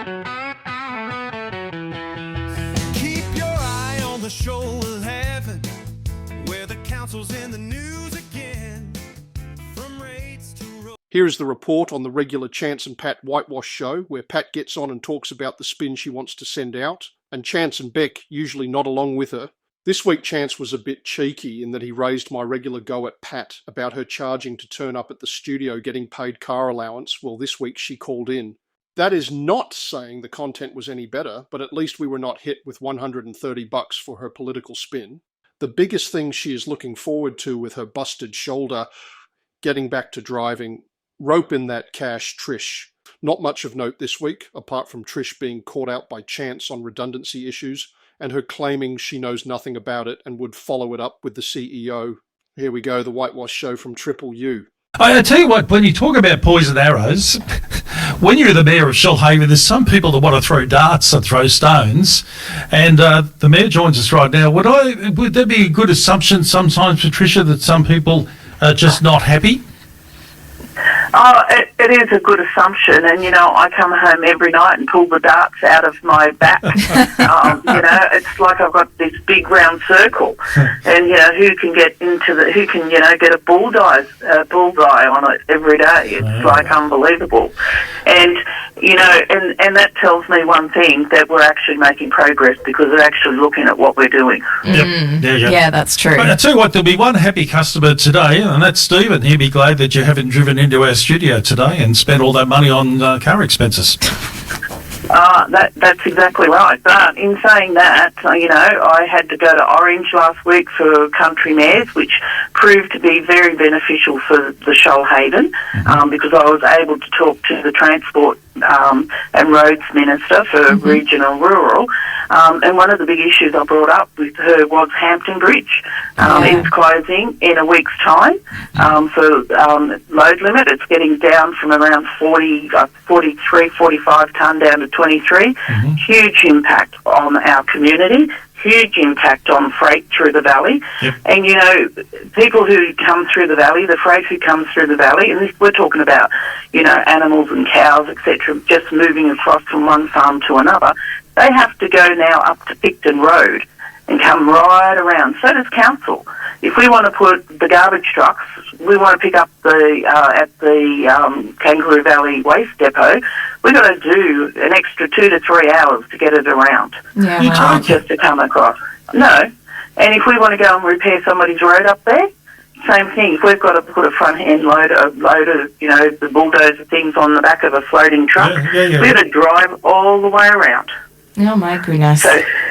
Keep your eye on the show 11, where the council's in the news again. From rates to Here is the report on the regular Chance and Pat Whitewash Show, where Pat gets on and talks about the spin she wants to send out, and Chance and Beck usually nod along with her. This week Chance was a bit cheeky in that he raised my regular go at Pat about her charging to turn up at the studio getting paid car allowance. Well, this week she called in. That is not saying the content was any better, but at least we were not hit with $130 for her political spin. The biggest thing she is looking forward to with her busted shoulder, getting back to driving, rope in that cash, Trish. Not much of note this week, apart from Trish being caught out by Chance on redundancy issues, and her claiming she knows nothing about it and would follow it up with the CEO. Here we go, the Whitewash Show from Triple U. I tell you what, when you talk about poison arrows, when you're the mayor of Shoalhaven, there's some people that want to throw darts and throw stones, and the mayor joins us right now. Would that be a good assumption sometimes, Patricia, that some people are just not happy? It is a good assumption, and I come home every night and pull the darts out of my back. It's like I've got this big round circle, and who can get get a bullseye on it every day. It's like unbelievable, and and that tells me one thing, that we're actually making progress because they're actually looking at what we're doing. Yeah, that's true. But I tell you what, there'll be one happy customer today, and that's Stephen. He'll be glad that you haven't driven into our studio today and spent all that money on car expenses. That's exactly right. But in saying that, I had to go to Orange last week for country mayors, which proved to be very beneficial for the Shoalhaven, because I was able to talk to the Transport and Roads Minister for regional rural. And one of the big issues I brought up with her was Hampton Bridge. It's closing in a week's time for load limit. It's getting down from around 43, 45 tonne down to 23. Huge impact on our community. Huge impact on freight through the valley. And, people who come through the valley, the freight who comes through the valley, and we're talking about, animals and cows, etc., just moving across from one farm to another, they have to go now up to Picton Road and come right around. So does council. If we want to put the garbage trucks, we want to pick up at the Kangaroo Valley Waste Depot, we've got to do an extra 2 to 3 hours to get it around. Just to come across. No. And if we want to go and repair somebody's road up there, same thing. If we've got to put a front-end load of the bulldozer things on the back of a floating truck, we've got to drive all the way around. Oh my goodness! So,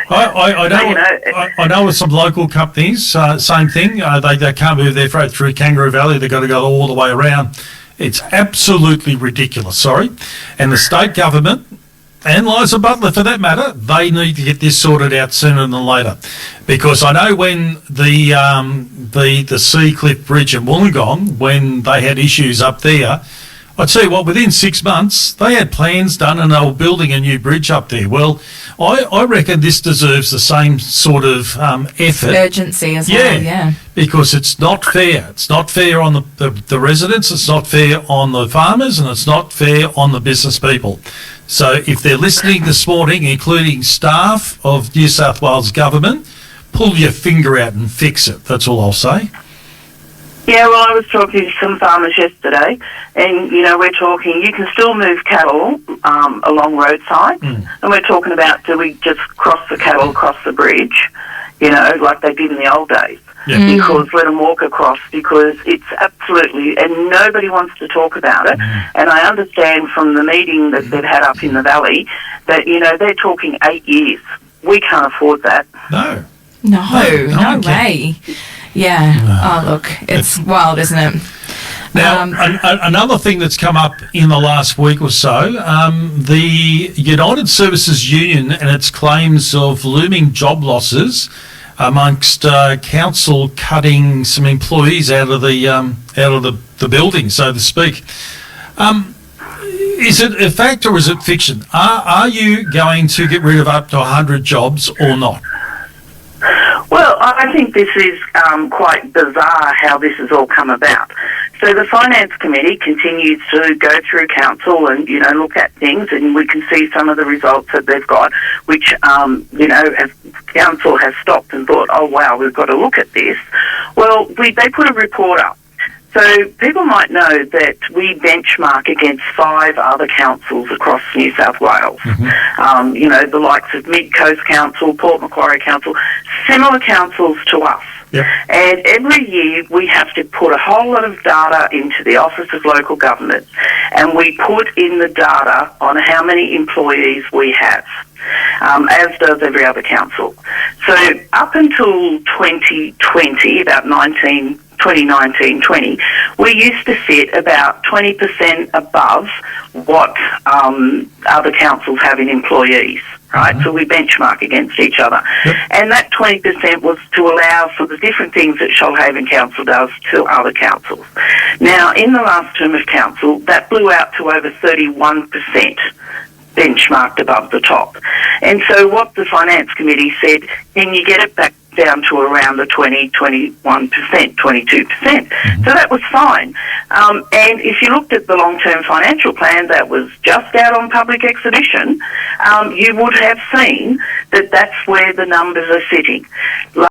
I know with some local companies, same thing. They can't move their freight through Kangaroo Valley. They've got to go all the way around. It's absolutely ridiculous. Sorry, and the state government and Liza Butler, for that matter, they need to get this sorted out sooner than later, because I know when the Sea Cliff Bridge in Wollongong, when they had issues up there. I tell you what, within 6 months, they had plans done and they were building a new bridge up there. Well, I reckon this deserves the same sort of effort. Urgency as well, yeah. Because it's not fair. It's not fair on the residents, it's not fair on the farmers, and it's not fair on the business people. So if they're listening this morning, including staff of New South Wales Government, pull your finger out and fix it. That's all I'll say. Yeah, well, I was talking to some farmers yesterday, and, we're talking, you can still move cattle along roadsides, and we're talking about, do we just cross the cattle across the bridge, like they did in the old days, because let them walk across, because it's absolutely, and nobody wants to talk about it, and I understand from the meeting that they've had up in the valley that, they're talking 8 years. We can't afford that. No way. Yeah. Oh, look, it's wild, isn't it? Now, another thing that's come up in the last week or so, the United Services Union and its claims of looming job losses amongst council cutting some employees out of the building, so to speak. Is it a fact or is it fiction? Are you going to get rid of up to 100 jobs or not? Well, I think this is quite bizarre how this has all come about. So So the Finance Committee continues to go through council and, look at things, and we can see some of the results that they've got, which, as council has stopped and thought, oh, wow, we've got to look at this. Well, they put a report up. So people might know that we benchmark against 5 other councils across New South Wales. The likes of Mid Coast Council, Port Macquarie Council, similar councils to us. Yep. And every year we have to put a whole lot of data into the Office of Local Government, and we put in the data on how many employees we have, as does every other council. So up until 2020, about 2019-20, we used to sit about 20% above what other councils have in employees, right? So we benchmark against each other. Yep. And that 20% was to allow for the different things that Shoalhaven Council does to other councils. Now, in the last term of council, that blew out to over 31%. Benchmarked above the top. And so what the Finance Committee said, can you get it back down to around the 20, 21%, 22%? So that was fine. And if you looked at the long-term financial plan that was just out on public exhibition, you would have seen that that's where the numbers are sitting.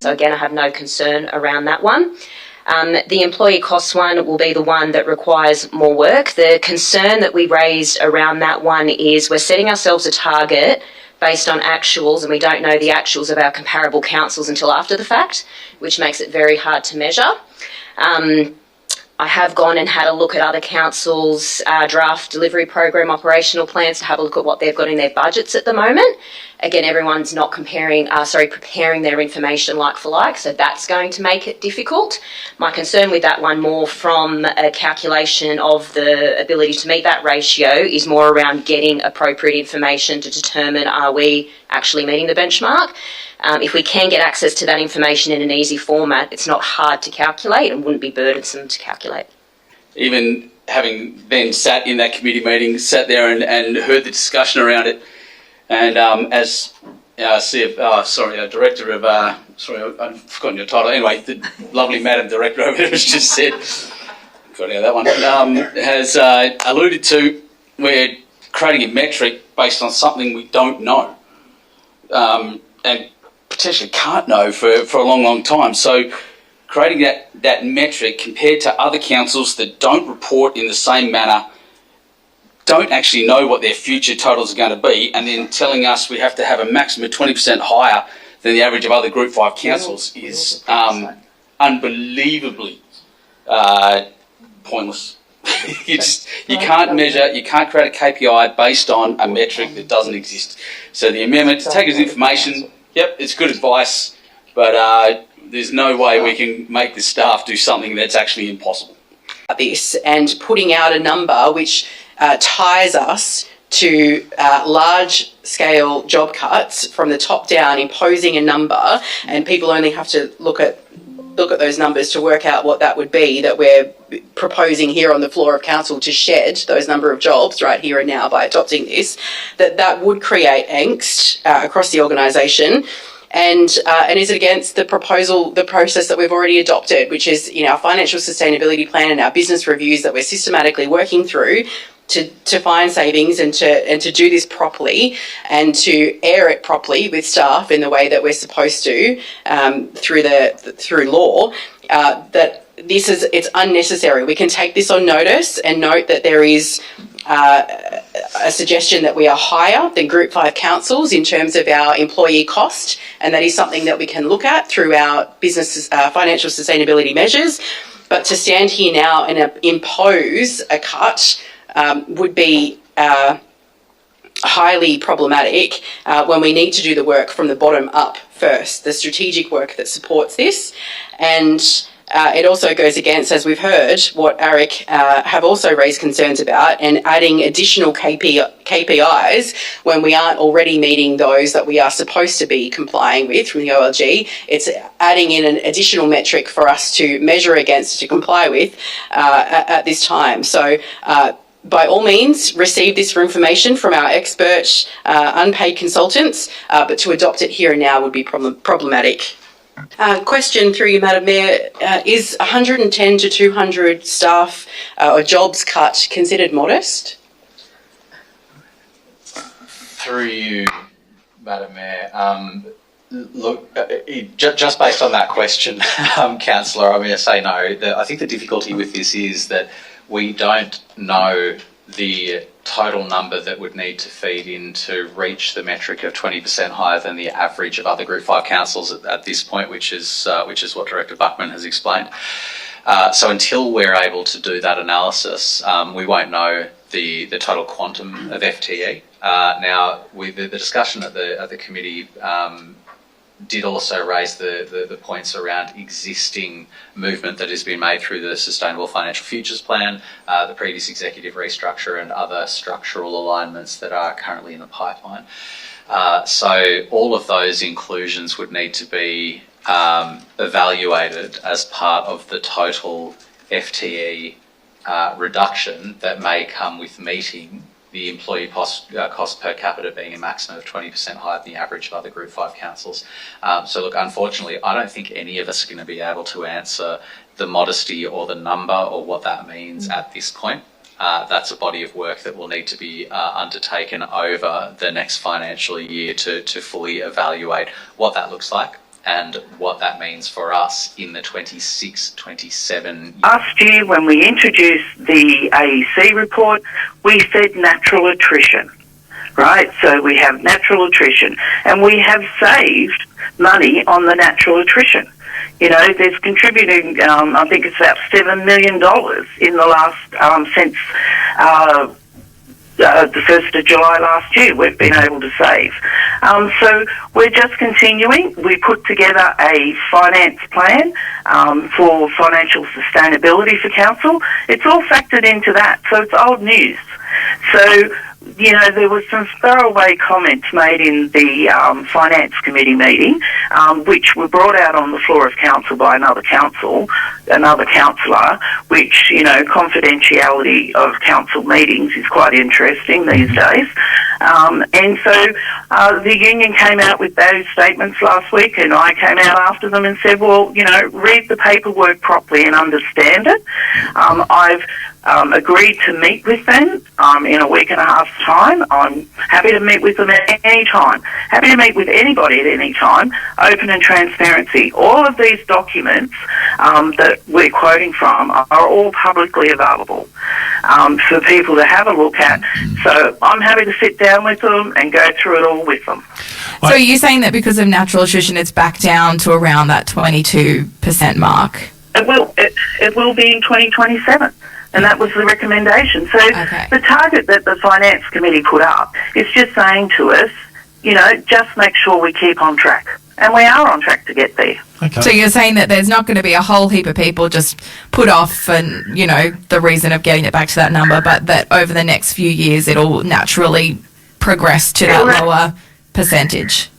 So again, I have no concern around that one. The employee costs one will be the one that requires more work. The concern that we raised around that one is we're setting ourselves a target based on actuals, and we don't know the actuals of our comparable councils until after the fact, which makes it very hard to measure. I have gone and had a look at other councils' draft delivery program operational plans to have a look at what they've got in their budgets at the moment. Again, everyone's not preparing their information like for like, so that's going to make it difficult. My concern with that one, more from a calculation of the ability to meet that ratio, is more around getting appropriate information to determine, are we actually meeting the benchmark? If we can get access to that information in an easy format, it's not hard to calculate and wouldn't be burdensome to calculate. Even having then sat in that committee meeting, sat there and heard the discussion around it, and as director of, I've forgotten your title, anyway, the lovely Madam Director over there has just said, got out of that one, has alluded to, we're creating a metric based on something we don't know. And potentially can't know for a long, long time. So creating that metric compared to other councils that don't report in the same manner, don't actually know what their future totals are going to be, and then telling us we have to have a maximum of 20% higher than the average of other Group 5 councils is unbelievably pointless. you can't measure, you can't create a KPI based on a metric that doesn't exist. So the amendment, to take as information, yep, it's good advice, but there's no way we can make the staff do something that's actually impossible. This and putting out a number which ties us to large-scale job cuts from the top down, imposing a number, and people only have to look at those numbers to work out what that would be, that we're proposing here on the floor of council to shed those number of jobs right here and now by adopting this, that would create angst across the organisation. And is it against the process that we've already adopted, which is our financial sustainability plan and our business reviews that we're systematically working through to find savings and to do this properly and to air it properly with staff in the way that we're supposed to through law. That it's unnecessary. We can take this on notice and note that there is a suggestion that we are higher than Group 5 councils in terms of our employee cost, and that is something that we can look at through our business financial sustainability measures. But to stand here now and impose a cut would be highly problematic when we need to do the work from the bottom up first, the strategic work that supports this. And it also goes against, as we've heard, what ARIC have also raised concerns about, and adding additional KPIs when we aren't already meeting those that we are supposed to be complying with from the OLG. It's adding in an additional metric for us to measure against, to comply with at this time. So by all means, receive this information from our expert unpaid consultants, but to adopt it here and now would be problematic. Question through you, Madam Mayor. Is 110 to 200 staff or jobs cut considered modest? Through you, Madam Mayor. Look, just based on that question, Councillor, I'm going to say no. I think the difficulty with this is that we don't know the total number that would need to feed in to reach the metric of 20% higher than the average of other Group 5 councils at this point, which is what Director Buckman has explained. So until we're able to do that analysis, we won't know the total quantum of FTE. Now, with the discussion at the committee did also raise the points around existing movement that has been made through the Sustainable Financial Futures Plan, the previous executive restructure and other structural alignments that are currently in the pipeline. So all of those inclusions would need to be evaluated as part of the total FTE reduction that may come with meeting the employee cost per capita being a maximum of 20% higher than the average of other Group 5 councils. So look, unfortunately, I don't think any of us are going to be able to answer the modesty or the number or what that means at this point. That's a body of work that will need to be undertaken over the next financial year to fully evaluate what that looks like and what that means for us in the 26-27. Last year, when we introduced the AEC report, we said natural attrition, right? So we have natural attrition, and we have saved money on the natural attrition. You know, there's contributing, I think it's about $7 million in the last, since the 1st of July last year, we've been able to save. So we're just continuing. We put together a finance plan for financial sustainability for council. It's all factored into that, so it's old news. So, you know, there was some throwaway comments made in the Finance Committee meeting, which were brought out on the floor of council by another councillor, which, you know, confidentiality of council meetings is quite interesting these days. And so the union came out with those statements last week, and I came out after them and said, well, you know, read the paperwork properly and understand it. I've agreed to meet with them in a week and a half's time. I'm happy to meet with them at any time. Happy to meet with anybody at any time. Open and transparency. All of these documents that we're quoting from are all publicly available for people to have a look at. So I'm happy to sit down with them and go through it all with them. So are you saying that because of natural attrition, it's back down to around that 22% mark? It will be in 2027. And that was the recommendation. So the target that the Finance Committee put up is just saying to us, you know, just make sure we keep on track. And we are on track to get there. Okay. So you're saying that there's not going to be a whole heap of people just put off and, you know, the reason of getting it back to that number, but that over the next few years it'll naturally progress to that lower percentage.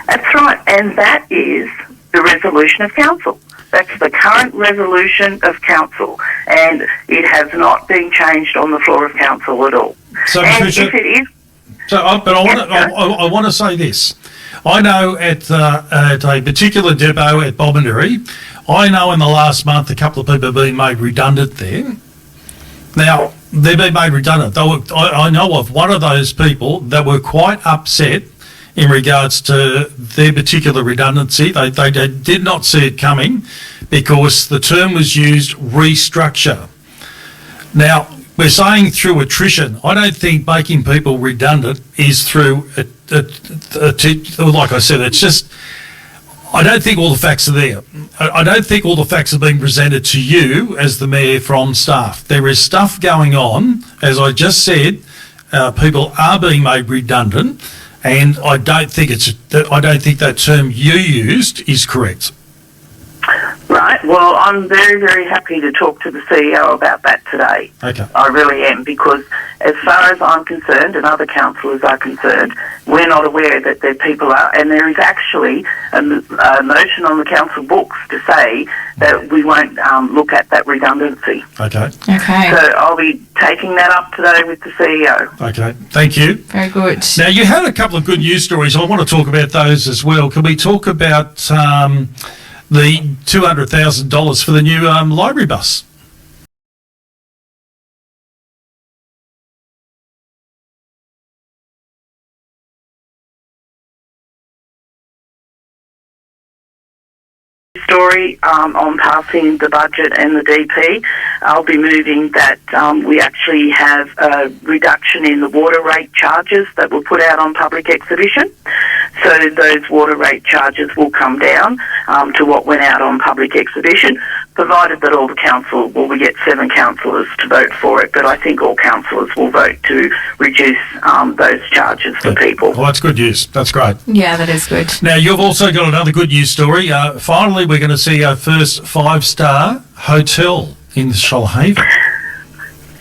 That's right. And that is the resolution of council. That's the current resolution of council, and it has not been changed on the floor of council at all. So, and Patricia, if it is, I want to say this. I know at a particular depot at Bobonderry, I know in the last month a couple of people have been made redundant there. Now, they've been made redundant. I know of one of those people that were quite upset in regards to their particular redundancy. They did not see it coming because the term was used, restructure. Now, we're saying through attrition. I don't think making people redundant is through, like I said, it's just, I don't think all the facts are there. I don't think all the facts are being presented to you as the mayor from staff. There is stuff going on, as I just said, people are being made redundant. And I don't think that term you used is correct. Right. Well, I'm very, very happy to talk to the CEO about that today. Okay. I really am, because as far as I'm concerned and other councillors are concerned, we're not aware that there people are, and there is actually a motion on the council books to say that we won't look at that redundancy. Okay. Okay. So I'll be taking that up today with the CEO. Okay. Thank you. Very good. Now, you had a couple of good news stories. I want to talk about those as well. Can we talk about the $200,000 for the new library bus? Story on passing the budget and the DP. I'll be moving that we actually have a reduction in the water rate charges that were put out on public exhibition. So those water rate charges will come down to what went out on public exhibition, provided that all the council, well, we get 7 councillors to vote for it, but I think all councillors will vote to reduce those charges for people. Well, that's good news. That's great. Yeah, that is good. Now, you've also got another good news story. Finally, we're going to see our first 5-star hotel in Shoalhaven.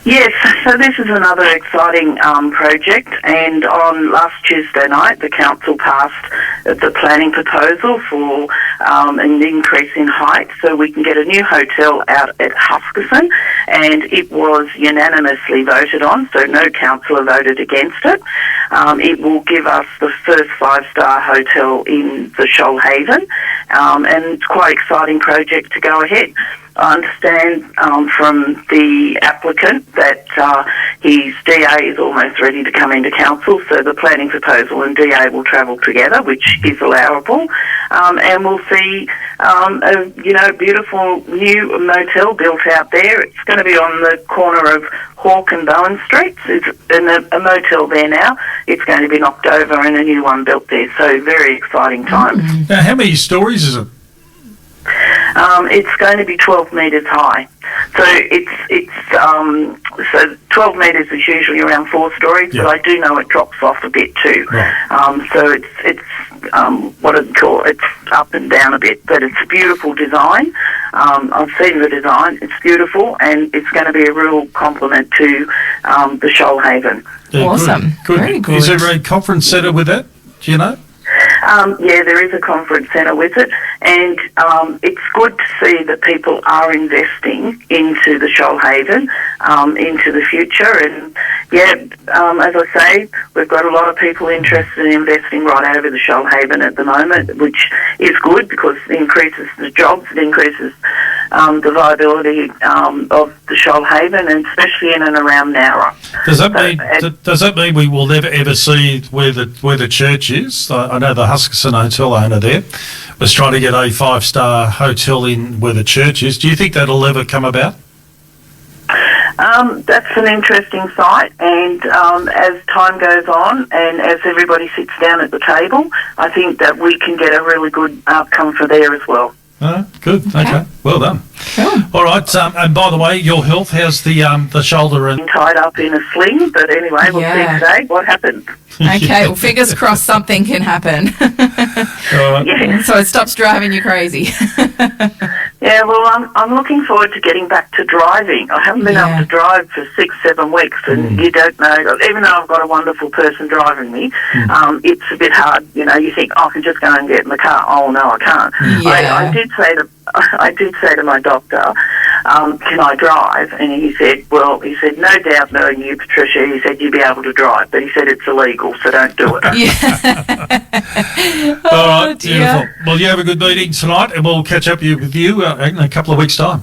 Yes, so this is another exciting project, and on last Tuesday night the council passed the planning proposal for an increase in height so we can get a new hotel out at Huskisson, and it was unanimously voted on, so no councillor voted against it. It will give us the first 5-star hotel in the Shoalhaven, and it's quite an exciting project to go ahead. I understand from the applicant that his DA is almost ready to come into council, so the planning proposal and DA will travel together, which is allowable, and we'll see a beautiful new motel built out there. It's going to be on the corner of Hawke and Bowen Streets. There's a motel there now. It's going to be knocked over and a new one built there, so very exciting times. Now, how many stories is it? It's going to be 12 metres high. So so 12 metres is usually around 4 stories, but I do know it drops off a bit too. Right. So it's what I'd call it's up and down a bit, but it's a beautiful design. I've seen the design; it's beautiful, and it's going to be a real compliment to the Shoalhaven. Yeah, awesome, good. Very good. Is there a conference centre with that? Do you know? Yeah, there is a conference centre with it, and it's good to see that people are investing into the Shoalhaven, into the future. And as I say, we've got a lot of people interested in investing right over the Shoalhaven at the moment, which is good because it increases the jobs, it increases the viability of the Shoalhaven, and especially in and around Nowra. Does that mean we will never ever see where the church is? I know the Huskisson hotel owner there was trying to get a 5-star hotel in where the church is. Do you think that'll ever come about? That's an interesting site, and as time goes on and as everybody sits down at the table, I think that we can get a really good outcome for there as well. Good. Okay. Well done. Cool. All right. And by the way, your health, how's the shoulder? And tied up in a sling, but anyway, we'll see today what happens. Okay, well, fingers crossed something can happen. So it stops driving you crazy. Yeah, well, I'm looking forward to getting back to driving. I haven't been able to drive for 6-7 weeks, and you don't know, even though I've got a wonderful person driving me, it's a bit hard. You know, you think, I can just go and get in the car. Oh, no, I can't. Yeah. I did say to my doctor, can I drive? And he said, no doubt knowing you, Patricia, he said you'd be able to drive, but he said it's illegal, so don't do it. All right, beautiful. Well, you have a good meeting tonight, and we'll catch up with you in a couple of weeks' time.